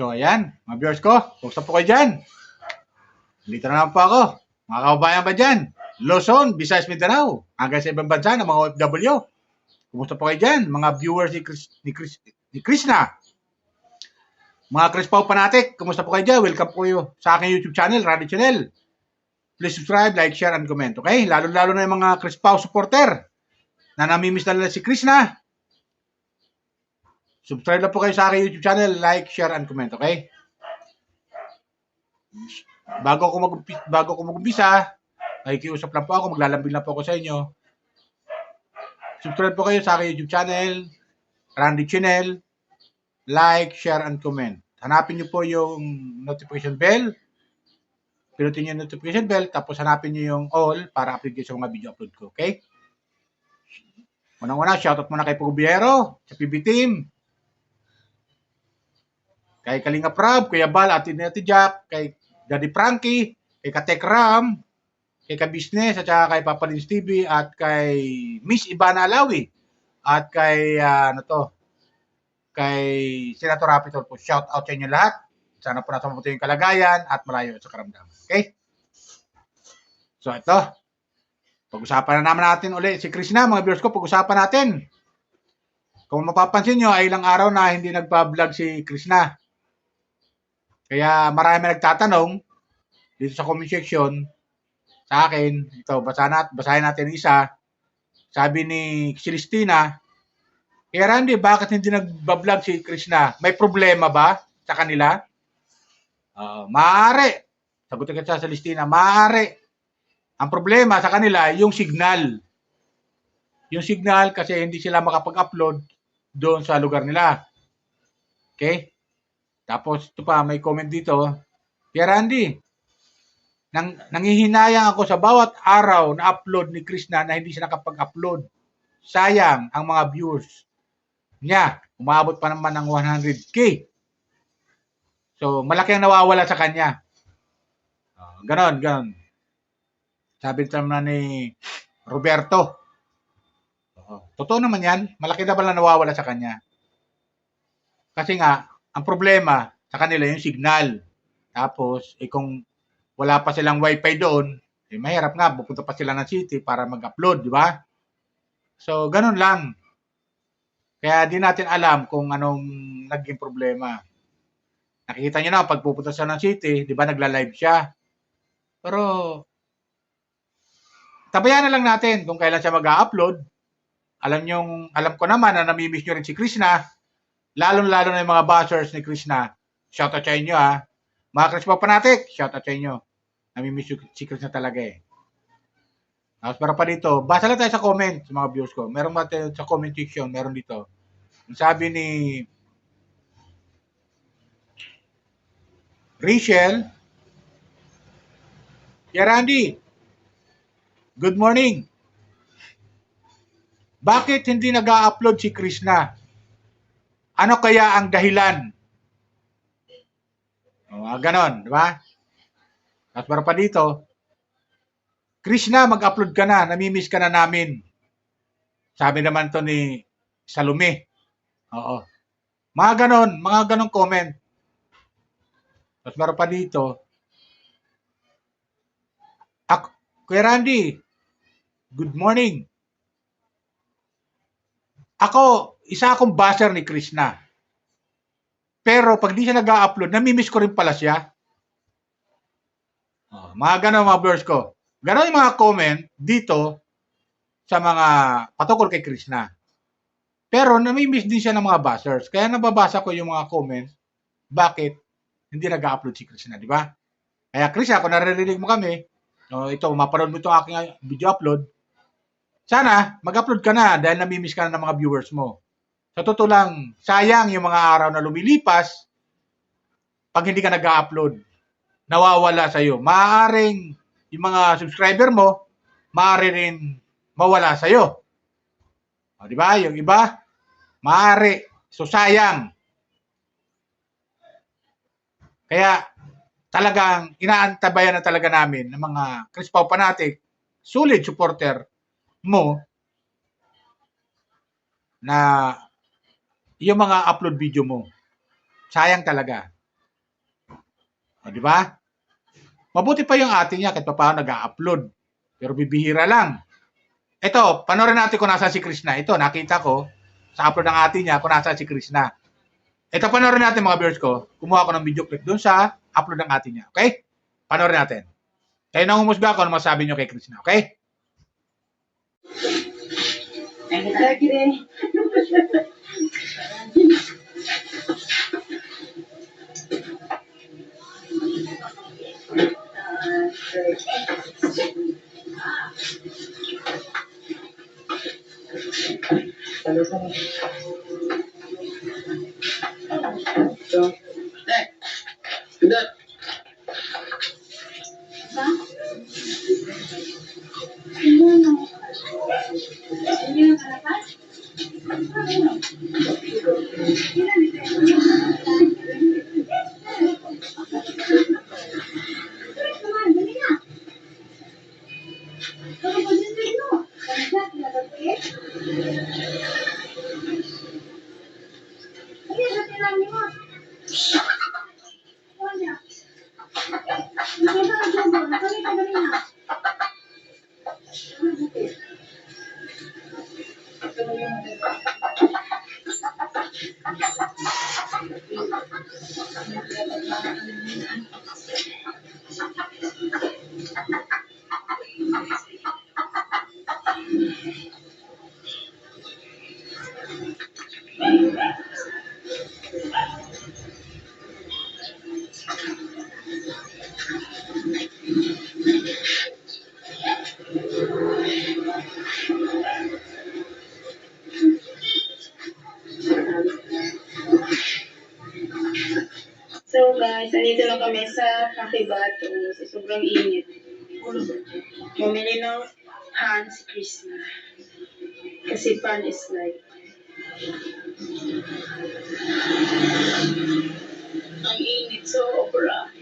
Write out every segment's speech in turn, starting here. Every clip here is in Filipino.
So, ayan, mga viewers ko, kumusta po kayo dyan? Dito na naman po ako. Mga kababayan ba dyan? Luzon, Visayas, Mindanao, hanggang sa ibang bansa ng mga OFW. Kumusta po kayo dyan? Mga viewers ni Krishna. Mga Chris Pao Fanatic, kumusta po kayo dyan? Welcome po kayo sa aking YouTube channel, Radio Channel. Please subscribe, like, share, and comment. Okay? Lalo-lalo na yung mga Chris Pao supporter na namimiss na nila si Krishna. Subscribe na po kayo sa aking YouTube channel, like, share, and comment. Okay? Bago ko mag-umpisa, nakikiusap lang po ako, maglalambing lang po ako sa inyo. Subscribe po kayo sa aking YouTube channel, Randy Channel, like, share, and comment. Hanapin niyo po yung notification bell. Pinutin niyo yung notification bell, tapos hanapin niyo yung all para update kayo sa mga video upload ko. Okay? Unang-una, shoutout muna kay Pugubiero, sa PB Team, kay Kalinga Prab, Kuya Bal, Ate Jack, kay Daddy Frankie, kay Katek Ram, kay Ka-Business, at saka kay Papa Lins TV, at kay Miss Ivana Alawi, at kay, kay Senator Rapi Tulfo. Shout out sa inyo lahat. Sana po nasa mabuti yung kalagayan at malayo sa karamdaman. Okay? So, ito. Pag-usapan na naman natin ulit si Krishna, mga viewers ko, pag-usapan natin. Kung mapapansin nyo, ay ilang araw na hindi nagpa-vlog si Krishna. Kaya marami nagtatanong dito sa comment section sa akin. Ito, basahin natin isa. Sabi ni Celestina, kaya Randy, bakit hindi nagba-vlog si Krishna? May problema ba sa kanila? Maaari. Sagutin ka sa Celestina, maaari. Ang problema sa kanila, yung signal. Yung signal kasi hindi sila makapag-upload doon sa lugar nila. Okay? Tapos, ito pa, may comment dito. Kaya Randy, nangihinayang ako sa bawat araw na upload ni Krishna na hindi siya nakapag-upload. Sayang ang mga views niya. Umabot pa naman ng 100K. So, malaki ang nawawala sa kanya. Ganon. Sabi naman ni Roberto. Totoo naman yan. Malaki na ba lang nawawala sa kanya? Kasi nga, ang problema sa kanila yung signal. Tapos, kung wala pa silang wifi doon, mahirap nga, pupunta pa sila ng city para mag-upload, di ba? So, ganun lang. Kaya di natin alam kung anong naging problema. Nakikita nyo na, pag pupunta siya ng city, di ba, nagla-live siya. Pero, tabayan na lang natin kung kailan siya mag-upload. Alam ko naman na namimiss nyo rin si Krishna, lalo-lalo na yung mga bashers ni Krishna. Shoutout sa inyo, ha. Mga Chris Pao Fanatic, shoutout sa inyo. Namimiss si Krishna talaga, eh. Tapos para pa dito, basa lang tayo sa comment sa mga viewers ko. Meron ba tayo sa comment section, meron dito. Ang sabi ni Rachel, yeah, Randy, good morning. Bakit hindi nag-a-upload si Krishna? Ano kaya ang dahilan? Ganon, di ba? Tapos para pa dito, Krishna, mag-upload ka na. Namimiss ka na namin. Sabi naman to ni Salome. Oo. Mga ganon comment. Tapos para pa dito, Kuya Randy, good morning. Ako, isa akong basher ni Krishna. Pero pag di siya nag-upload, namimiss ko rin pala siya. Mga ganun mga viewers ko. Ganun yung mga comment dito sa mga patungkol kay Krishna. Pero namimiss din siya ng mga bashers. Kaya nababasa ko yung mga comments, bakit hindi nag-upload si Krishna, di ba? Kaya Krishna, kung naririnig mo kami, ito, mapanood mo itong aking video upload, sana mag-upload ka na dahil namimiss ka na ng mga viewers mo. Sa totoo lang, sayang yung mga araw na lumilipas pag hindi ka nag-upload. Nawawala sa'yo. Maaaring yung mga subscriber mo, maaari rin mawala sa'yo. Di ba? Yung iba, maaari. So, sayang. Kaya, talagang inaantabayan na talaga namin ng mga Chris Pao fanatic, solid supporter mo na yung mga upload video mo. Sayang talaga. Di ba? Mabuti pa yung atin niya kahit pa paano nag-upload. Pero bibihira lang. Ito, panoorin natin kung nasa si Krishna. Ito, nakita ko sa upload ng atin niya kung nasa si Krishna. Ito, panoorin natin mga viewers ko. Kumuha ko ng video clip doon sa upload ng atin niya. Okay? Panoorin natin. Kayo nang humusga ko ano masabi niyo kay Krishna. Okay? So guys, andito na kami sa Kakibato sa sobrang init. Bumili ng pan si Krishna. Kasi pan is like ang init sobra.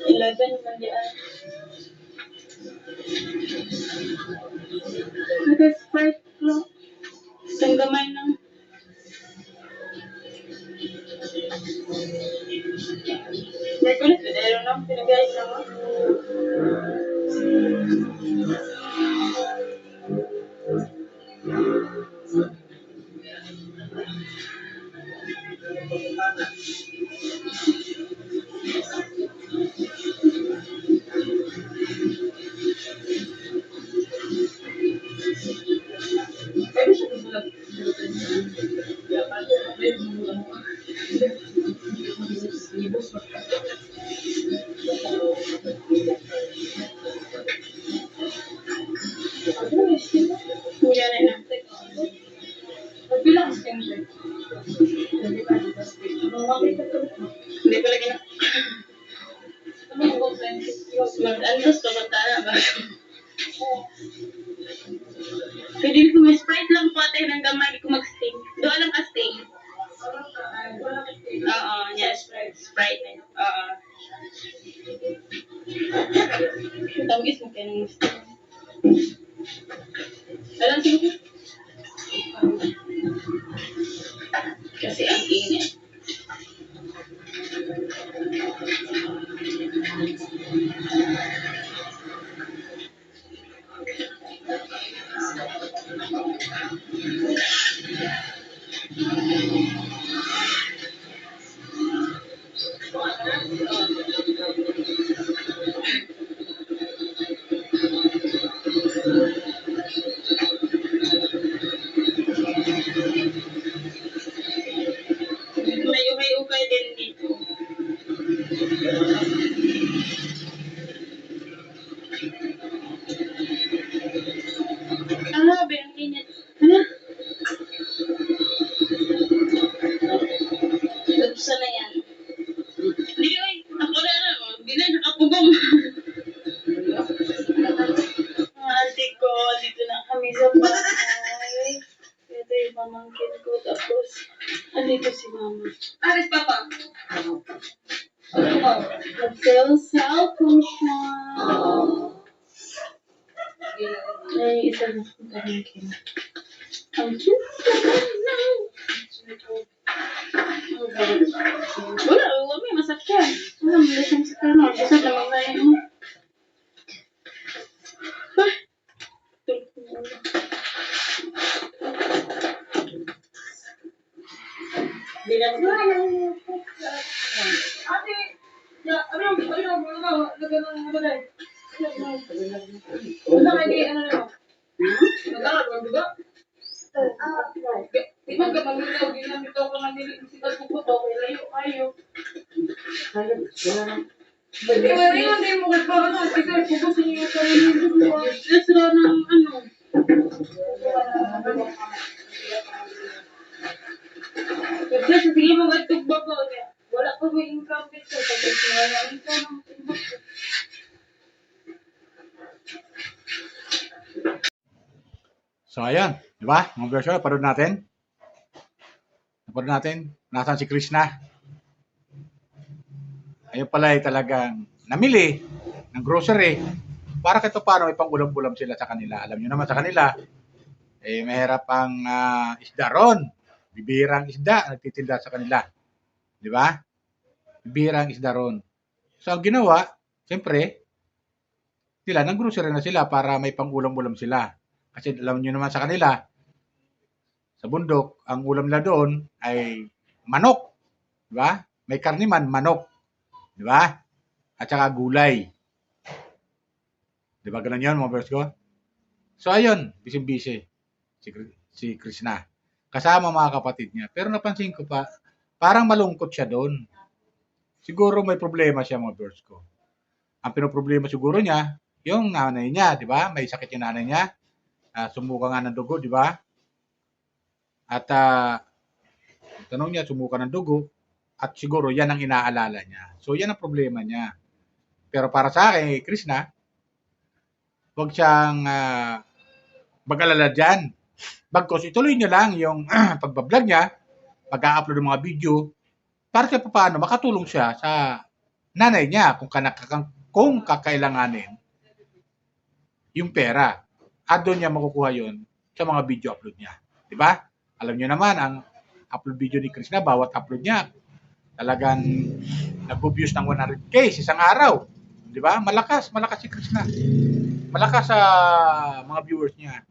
11 man diyan. Nag-sprite lang. Isang gamay ng Nagkulit, pero lang, pinagay lang. Yan na. Hindi pa lagi na. Mag-andos pa ba tayo ba? Pwede ko may Sprite lang po tayo ng gamay ko mag-sting. Doon lang ka-sting. Oo, yes, Sprite na. Oo. Tawagis mo kayo ng sting. Alam siguro. Kasi ang init. Buksan na yan. Hindi ay, ako na na. Hindi na, nakapugong. Mga ate ko, dito na kami sa bahay. Ito yung pamangkin ko. Tapos, andito si mama. Aris, papa. Nag-cellphone siya. Ay, isa na akong pamangkin. Ang cute naman. Wala, may masakyan. Wala, may siyang sakyan. Kasi naman na yun. Ay, tulog ko muna. Hindi na ate, sige mo gatog babaw niya. Wala ko may income dito. Tapos wala income ng inbox ko. So, ayan. Di ba? Mga version, napanood natin. Napanood natin. Nasaan si Krishna? Ayun pala ay talagang namili ng grocery para kahit paano may pang-ulam-ulam sila sa kanila. Alam nyo naman sa kanila, eh, mahirap ang isda ron. Bibihirang isda, nagtitinda sa kanila. Di ba? Bibihirang isda ron. So, ang ginawa, siyempre, sila, nag-grocery na sila para may pang-ulam-ulam sila. Kasi alam nyo naman sa kanila, sa bundok, ang ulam nila doon ay manok. Di ba? May karni man, manok. Di ba? At saka gulay. Di ba ganun yun, mga bers ko? So, ayun, busy-busy si Krishna. Kasama mga kapatid niya. Pero napansin ko pa, parang malungkot siya doon. Siguro may problema siya, mga bers ko. Ang pinoproblema siguro niya, yung nanay niya, di ba? May sakit yung nanay niya. Sumuka nga ng dugo, di ba? At tanong niya, sumuka ng dugo. At siguro yan ang inaalala niya. So, yan ang problema niya. Pero para sa akin, Krishna, huwag siyang mag-alala dyan. Bagkos, ituloy niya lang yung pagbablog niya, pag-upload ng mga video, para siya paano makatulong siya sa nanay niya kung kakailanganin yung pera. At doon niya makukuha yun sa mga video upload niya. Diba? Alam niyo naman, ang upload video ni Krishna, bawat upload niya, talagang nag-views ng 100K sa isang araw. Diba? Malakas si Krishna. Malakas sa mga viewers niya.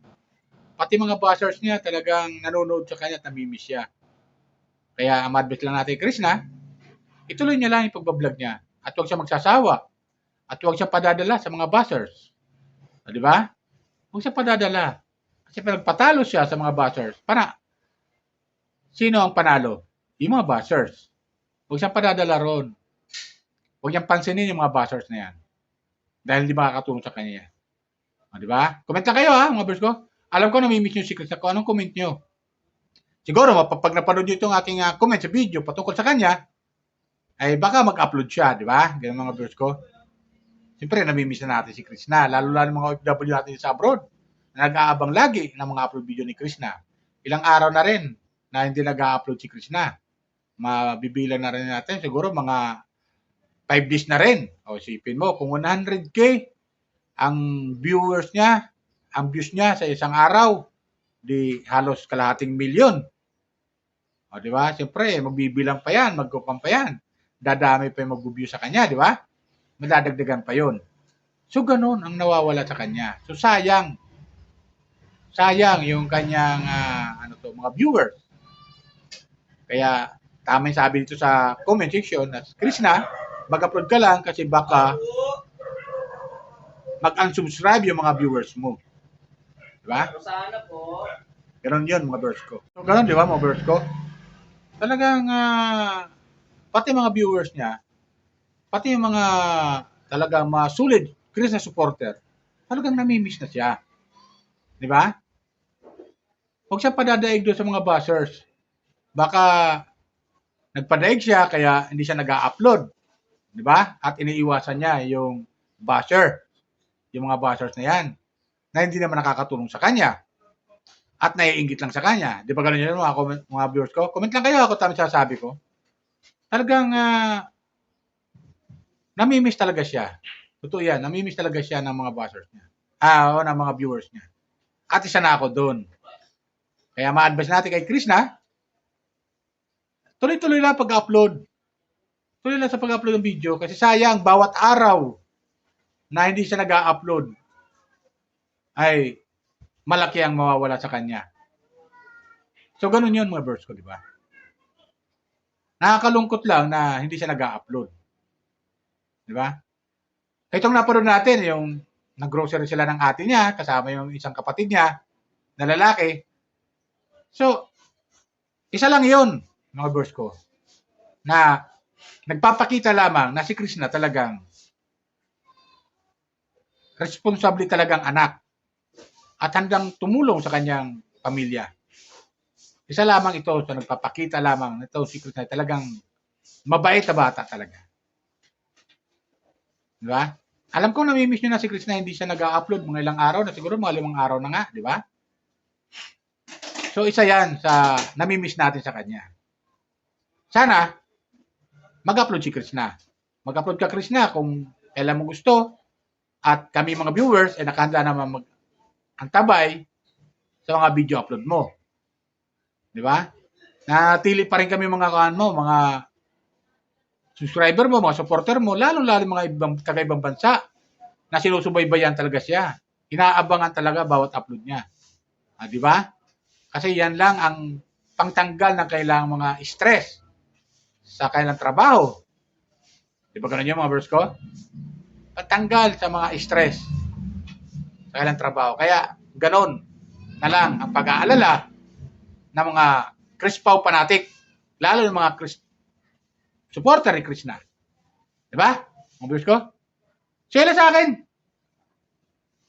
Pati mga buzzers niya talagang nanonood sa kanya at namimiss siya. Kaya ang advice lang natin, Krishna, ituloy niya lang yung pagbablog niya. At huwag siya magsasawa. At huwag siya padadala sa mga buzzers. Di ba? Huwag siya padadala. Kasi pag patalo siya sa mga buzzers, sino ang panalo? Yung mga buzzers. Huwag siyang padadala ron. Huwag niyang pansinin yung mga buzzers na yan. Dahil hindi makakatulong sa kanya yan. Di ba? Comment lang kayo mga bers ko. Alam ko namimiss nyo si Krishna ko. Anong comment nyo? Siguro, pag napanood nyo itong aking comment sa video patungkol sa kanya, ay baka mag-upload siya, di ba? Ganun mga bers ko. Siyempre, namimiss na natin si Krishna. Lalo mga OFW natin sa abroad na nag-aabang lagi ng mga upload video ni Krishna. Ilang araw na rin na hindi nag-upload si Krishna. Mabibilang na rin natin. Siguro mga 5 days na rin. O isipin mo, kung 100K ang viewers niya, ang views niya sa isang araw, di halos kalahating milyon. O di ba? Siyempre, magbibilang pa yan, magkupang pa yan. Dadami pa yung mag-view sa kanya, di ba? Madadagdagan pa yun. So, ganun ang nawawala sa kanya. So, sayang yung kanyang mga viewers. Kaya, tama yung sabi dito sa comment section na Krishna, mag-upload ka lang kasi baka mag-unsubscribe yung mga viewers mo. Diba? Sana po. Ganon yun mga viewers ko. So, ganon, di ba mga viewers ko? Talagang, pati mga viewers niya, pati yung mga talagang mga solid Krishna supporter, talagang namimiss na siya. Di ba? Huwag siya padadaig doon sa mga buzzers. Baka Nagpadaig siya kaya hindi siya nag-a-upload. Di ba? At iniiwasan niya yung basher. Yung mga bashers na yan. Na hindi naman nakakatulong sa kanya. At naiinggit lang sa kanya. Di ba ganun yun mga viewers ko? Comment lang kayo ako tama sasabi ko. Talagang namimiss talaga siya. Totoo yan. Namimiss talaga siya ng mga bashers niya. O ng mga viewers niya. At isa na ako doon. Kaya ma-advise natin kay Krishna, tuloy-tuloy lang pag-upload. Tuloy lang sa pag-upload ng video kasi sayang bawat araw na hindi siya nag-upload ay malaki ang mawawala sa kanya. So ganun yun mga viewers ko, di ba? Nakakalungkot lang na hindi siya nag-upload. Di ba? Itong napanood natin, yung nag-grocery sila ng ate niya, kasama yung isang kapatid niya na lalaki. So, isa lang yun, mga viewers ko, na nagpapakita lamang na si Krishna talagang responsable talagang anak at handang tumulong sa kanyang pamilya. Isa lamang ito sa nagpapakita lamang na ito si Krishna talagang mabait na bata talaga. Di ba? Alam ko namimiss nyo na si Krishna, hindi siya nag-upload mga ilang araw na siguro mga 5 araw na nga, di ba? So isa yan sa namimiss natin sa kanya. Sana mag-upload si Krishna. Mag-upload ka Krishna kung kailan mo gusto at kami mga viewers ay nakahanda naman mag-antabay sa mga video upload mo. Di ba? Natili pa rin kami mga subscriber mo, mga supporter mo, lalo-lalo mga taga-ibang bansa na sinusubaybayan talaga siya. Inaabangan talaga bawat upload niya. Di ba? Kasi yan lang ang pangtanggal ng kailangang mga stress sa kailang trabaho. Di ba ganun yung mga viewers ko? Pantanggal sa mga stress sa kailang trabaho. Kaya ganun na lang ang pag-aalala ng mga Krispaw fanatic, lalo ng mga supporter ni Krishna. Di ba? Mga viewers ko? Share sa akin.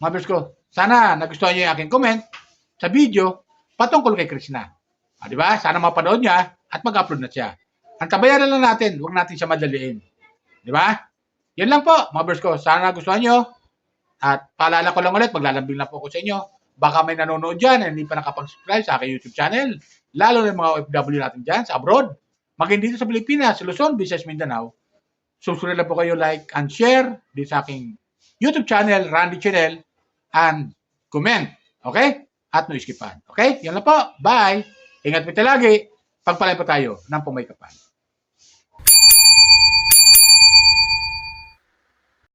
Mga viewers ko, sana nagustuhan niyo yung aking comment sa video patungkol kay Krishna. Di ba? Sana mapanood niya at mag-upload na siya. Antabayan na lang natin, huwag natin siya madaliin. Di ba? Yan lang po, mga viewers ko. Sana nagustuhan niyo. At paalala ko lang ulit, maglalambing lang po ako sa inyo. Baka may nanonood dyan na hindi pa nakapag-subscribe sa aking YouTube channel. Lalo na yung mga OFW natin dyan sa abroad. Maging dito sa Pilipinas, Luzon, Visayas, Mindanao. Subscribe lang po kayo, like and share dito sa aking YouTube channel, Randy Channel, and comment. Okay? At no iskipan. Okay? Yan lang po. Bye! Ingat po lagi. Pagpalay po tayo ng pumaykapan.